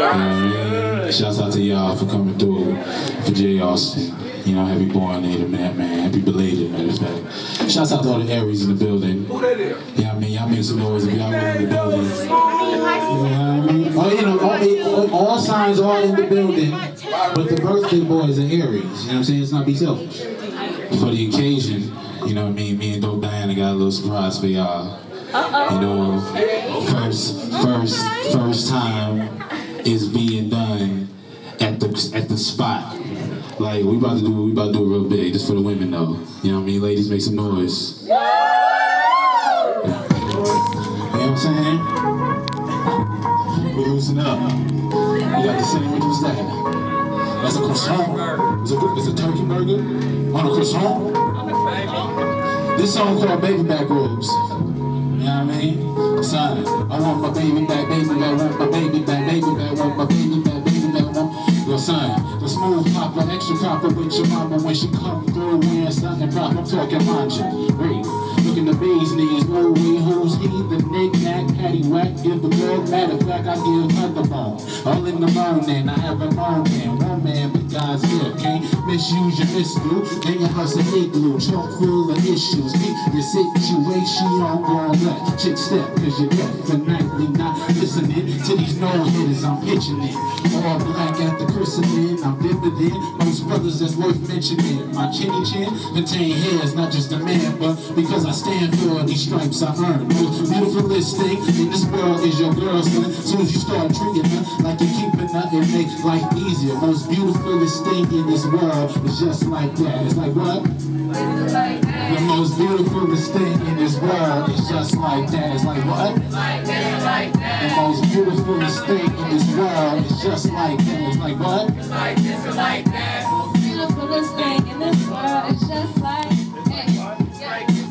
Shouts out to y'all for coming through for J. Austin. You know, happy born day to man. Happy belated, matter of fact. Shouts out to all the Aries in the building. You know what I mean? Y'all make some noise if y'all in the building. You know what I mean? Oh, you know, all signs are in the building, but the birthday boy is an Aries. You know what I'm saying? It's not be selfish. For the occasion, you know what I mean? Me and Dope Diana got a little surprise for y'all. You know, first time is being done at the spot. Like we about to do it real big, just for the women though. You know what I mean? Ladies, make some noise. You know what I'm saying? We loosen up. You got the same, what's that? That's a croissant. It's a turkey burger on a croissant. This song called Baby Back Ribs. You know what I mean? Son, I want my baby back, want my baby back, want my baby back, want. Yo, son, the smooth popper, extra proper with your mama when she come through wearing something proper. I'm talking lingerie. Look in the bee's knees, ooh wee, who's he? The knick-knack, paddywhack, give the girl, matter of fact, I give her the bone. All in the morning, I have a moment, one man, but God's gift. Can't misuse your misdo, then your house an igloo, chock full of issues. Keep your situation on, gon' let chick step, cause you're definitely not listening to these no-hitters, I'm pitching it. All black at the christening, I'm dividend. Most brothers that's worth mentioning. My chinny chin contain hairs, not just a man, but because I stand for these stripes I earn. Most beautifulest thing in this world is your girl, son. Soon as you start treating her like you're keeping her, it makes life easier. Most beautifulest thing in this world is just like that. It's like what? The most beautifulest thing in this world is just like that. It's like what? The most beautifulest thing in this world is just like that. It's like what? It's like this and like that. The most beautifulest thing in this world is just like that.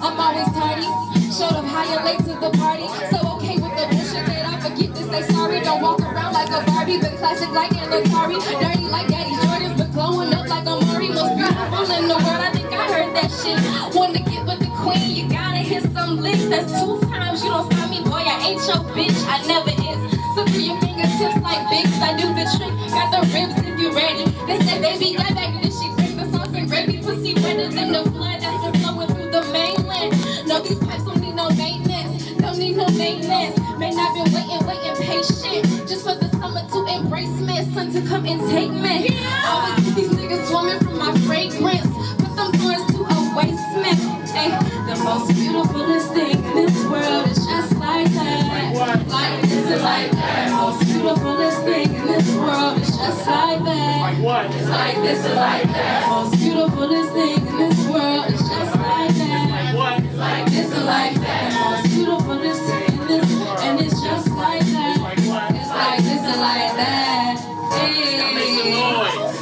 I'm always tardy. Show them how you late to the party. So okay with the bullshit that I forget to say sorry. Don't walk around like a Barbie, but classic like an Atari. Dirty like Daddy Jordan, but glowing up like a Maury. Most beautiful in the world, I think I heard that shit. Wanna get with the queen, you gotta hit some licks. That's 2 times, you don't stop me, boy, I ain't your bitch, I never is. So through your fingertips like bigs, I do the trick. Got the ribs if you ready. They say baby got back, this shit bring the sauce and gravy. Pussy wetter than the flood that's been flowing through the mainland. No, these pipes don't need no maintenance. Don't need no maintenance. Man, I've been waiting patient. Just for the summer to embrace me. Sun to come and take me. Always keep these niggas swarming from my fragrance. Put them thorns to a waste man. Ay, the most beautifulest thing in this world is just like that. Like this and like that. Most beautifulest thing in this world is just like that. It's like this and like that. Most beautifulest thing in this world is just like that. It's like this and like that. Most beautifulest thing in this, and it's just like that. It's like this and like that. Hey.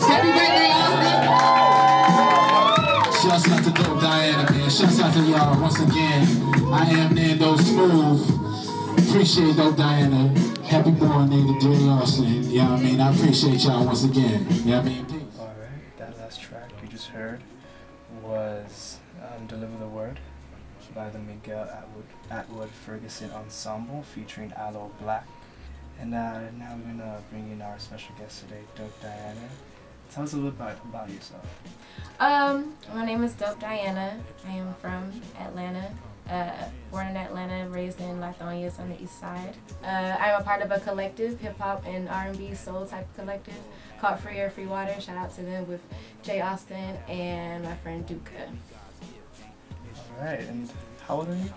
Happy birthday, Austin. Shouts out to Dope Diana, man. Shouts out to y'all once again. I am Nando Smooth. Appreciate Dope Diana. Happy born day to J. Austin. You know what I mean? I appreciate y'all once again. You know what I mean? Alright, that last track you just heard was Deliver the Word by the Miguel Atwood Ferguson Ensemble featuring Aloe Black. And now we're going to bring in our special guest today, Dope Diana. Tell us a little bit about yourself. My name is Dope Diana. I am from Atlanta. Born in Atlanta, raised in Lithonias on the east side. I'm a part of a collective, hip-hop and R&B soul type collective called Free Air, Free Water. Shout out to them with J. Austin and my friend Duka. Alright, and how old are you?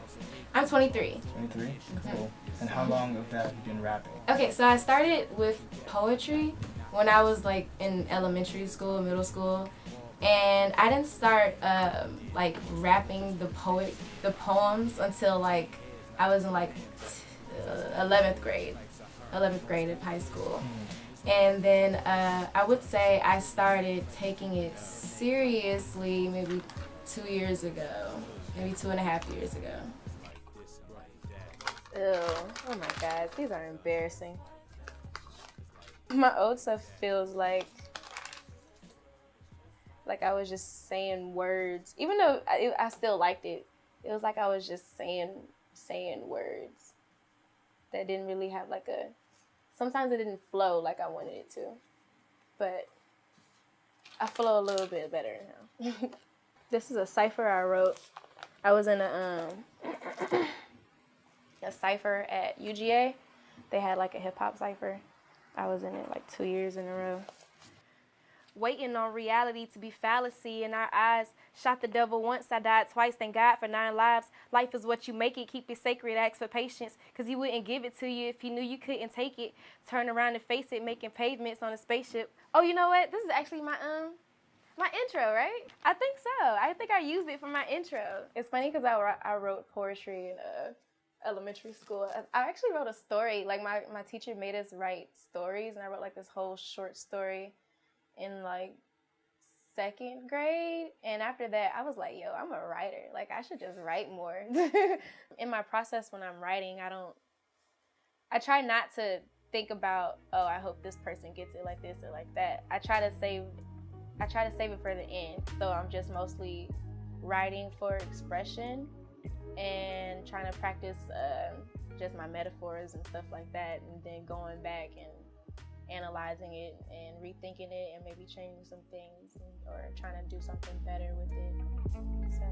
I'm 23. 23? Cool. And how long of that have you been rapping? Okay, so I started with poetry when I was like in elementary school, middle school. And I didn't start like rapping the poems until like I was in like 11th grade of high school. And then I would say I started taking it seriously maybe 2 years ago, maybe 2.5 years ago. Ew. Oh my God, these are embarrassing. My old stuff feels like I was just saying words. Even though I still liked it, it was like I was just saying words that didn't really have like a sometimes it didn't flow like I wanted it to. But I flow a little bit better now. This is a cipher I wrote. I was in a cipher at UGA. They had like a hip hop cipher. I was in it like 2 years in a row. Waiting on reality to be fallacy in our eyes. Shot the devil once, I died twice, thank God for 9 lives. Life is what you make it, keep it sacred, ask for patience. Cause he wouldn't give it to you if he knew you couldn't take it. Turn around and face it, making pavements on a spaceship. Oh, you know what? This is actually my intro, right? I think so. I think I used it for my intro. It's funny because I wrote poetry in elementary school. I actually wrote a story. Like my teacher made us write stories, and I wrote like this whole short story in like 2nd grade. And after that, I was like, yo, I'm a writer. Like I should just write more. In my process when I'm writing, I try not to think about, oh, I hope this person gets it like this or like that. I try to save it for the end. So I'm just mostly writing for expression and trying to practice just my metaphors and stuff like that, and then going back and analyzing it and rethinking it and maybe changing some things or trying to do something better with it. So,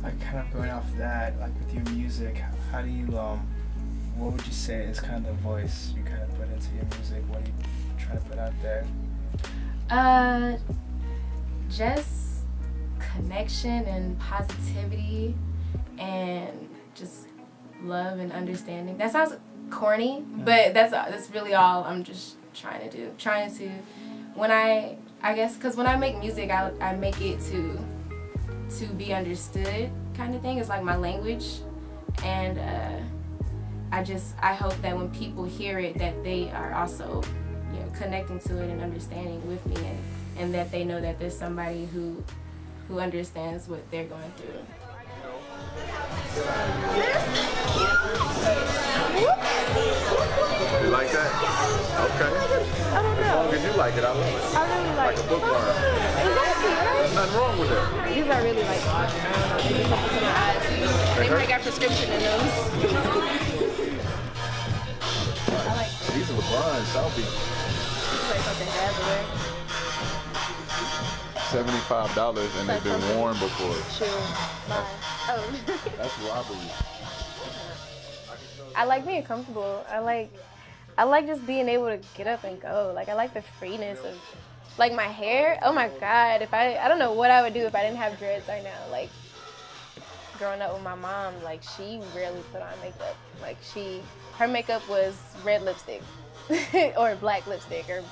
Like kind of going off that, like with your music, how do you, what would you say is kind of the voice you kind of put into your music? What are you trying to put out there? Just connection and positivity and just love and understanding. That sounds corny, but that's really all I'm just trying to do. When I guess, because when I make music, I make it to be understood kind of thing. It's like my language, and I hope that when people hear it that they are also, you know, connecting to it and understanding with me, and that they know that there's somebody who understands what they're going through. You like that? Okay. I don't know. As long as you like it, I love it. I really like Like a bookworm. Exactly, right? There's nothing wrong with that. These are really like, I don't know, they do something to my eyes. They might got prescription in those. I like These are LeBron, South Beach. like something dazzler. $75 and they've been worn before. Chill. Bye. Oh. That's robbery. I like being comfortable. I like just being able to get up and go. Like I like the freeness of, like my hair. Oh my God! If I don't know what I would do if I didn't have dreads right now. Like growing up with my mom, like she rarely put on makeup. Like her makeup was red lipstick or black lipstick, or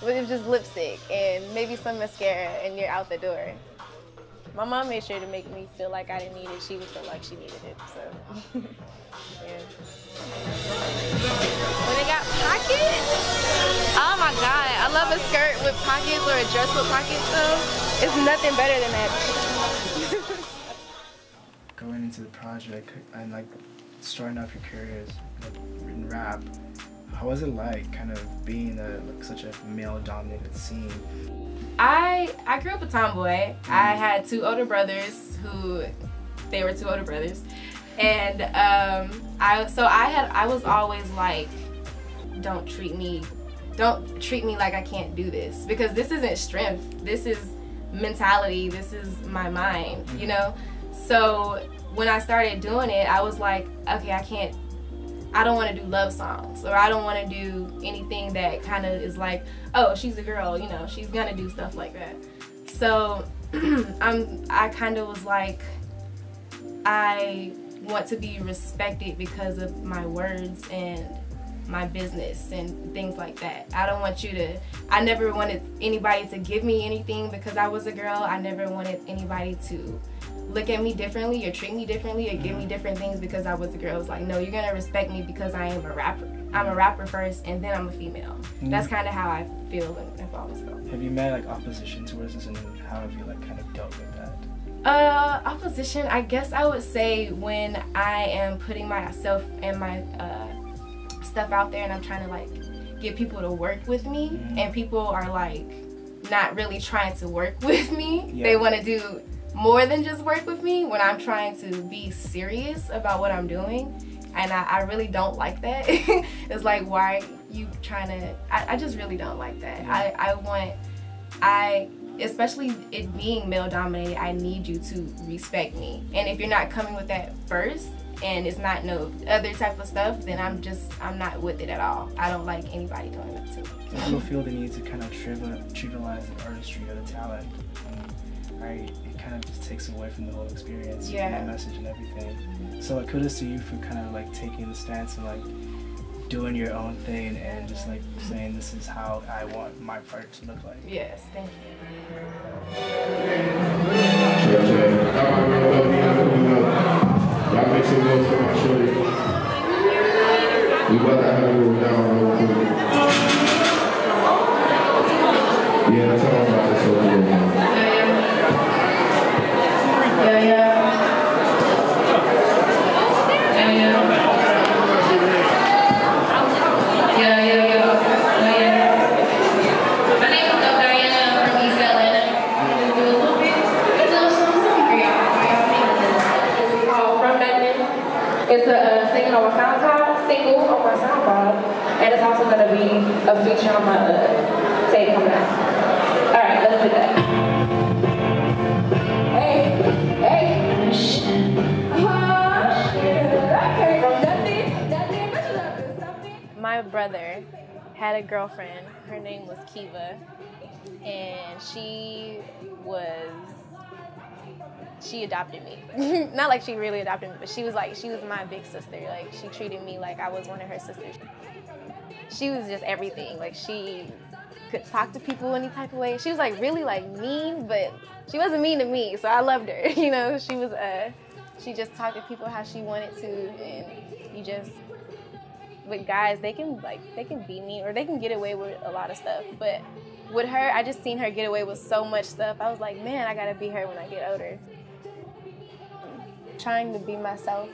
it was just lipstick and maybe some mascara, and you're out the door. My mom made sure to make me feel like I didn't need it. She would feel like she needed it. So, yeah. When they got pockets, oh my God, I love a skirt with pockets or a dress with pockets though. It's nothing better than that. Going into the project and like starting off your careers like, in rap, how was it like kind of being like such a male-dominated scene? I grew up a tomboy. I had 2 older brothers they were 2 older brothers. And I was always like, don't treat me like I can't do this, because this isn't strength. This is mentality. This is my mind, you know? So when I started doing it, I was like, okay, I don't want to do love songs, or I don't want to do anything that kind of is like, oh, she's a girl, you know, she's gonna do stuff like that. So I kind of was like, I want to be respected because of my words and my business and things like that. I never wanted anybody to give me anything because I was a girl. I never wanted anybody to look at me differently or treat me differently or give me different things because I was a girl. It was like, no, you're gonna respect me because I am a rapper. I'm a rapper first, and then I'm a female. That's kind of how I feel and have always felt. Have you met like opposition towards this, and how have you like kind of dealt with that? Opposition, I guess I would say when I am putting myself and my stuff out there and I'm trying to like get people to work with me, and people are like not really trying to work with me. Yeah. They want to do more than just work with me when I'm trying to be serious about what I'm doing, and I really don't like that. It's like, why you trying to, I just really don't like that. Especially it being male dominated, I need you to respect me. And if you're not coming with that first, and it's not no other type of stuff, then I'm not with it at all. I don't like anybody doing that to me. People feel the need to kind of trivialize the artistry or the talent. And it kind of just takes away from the whole experience, and the message and everything. So like, kudos to you for kind of like taking the stance and like doing your own thing and just like saying this is how I want my part to look like. Yes, thank you. Y'all make some noise for my shorty. We about to have a little down real quick. Yeah, that's all about this over here, man. It's a single on my SoundCloud, and it's also going to be a feature on my tape coming out. All right, let's do that. Hey, shit. I came from nothing, but you love this something. My brother had a girlfriend. Her name was Kiva, and she adopted me. Not like she really adopted me, but she was my big sister. Like, she treated me like I was one of her sisters. She was just everything. Like, she could talk to people any type of way. She was like really like mean, but she wasn't mean to me, so I loved her. You know, she just talked to people how she wanted to, and with guys, they can be mean or they can get away with a lot of stuff, but with her, I just seen her get away with so much stuff. I was like, man, I gotta be her when I get older. Trying to be myself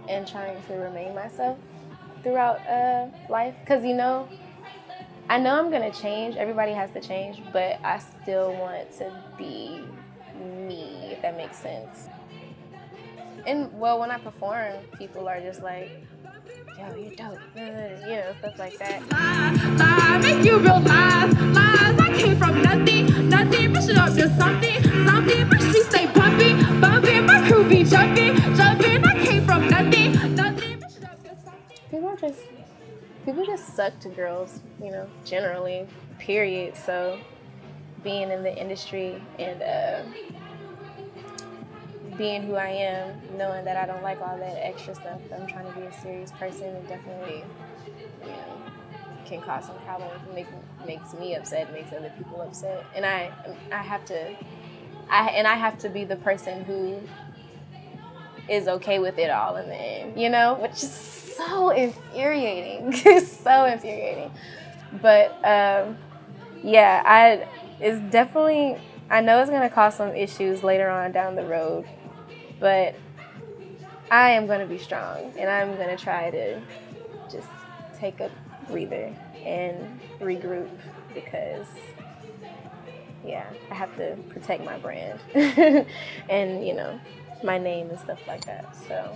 and trying to remain myself throughout life, because I know I'm gonna change. Everybody has to change, but I still want to be me, if that makes sense. And well, when I perform, people are just like, yo, you're dope, stuff like that. Lie, make you realize lies. I came from nothing, push it up to something. My streets stay bumping, my crew be jumping. I came from nothing, push it up to something. People just suck to girls, generally, period. So being in the industry and being who I am, knowing that I don't like all that extra stuff, I'm trying to be a serious person, and definitely, can cause some problems. Makes me upset, makes other people upset, and I have to be the person who is okay with it all in the end, which is so infuriating. It's so infuriating. But it's definitely, I know it's gonna cause some issues later on down the road, but I am gonna be strong, and I'm gonna try to just take a breather and regroup, because I have to protect my brand and my name and stuff like that. So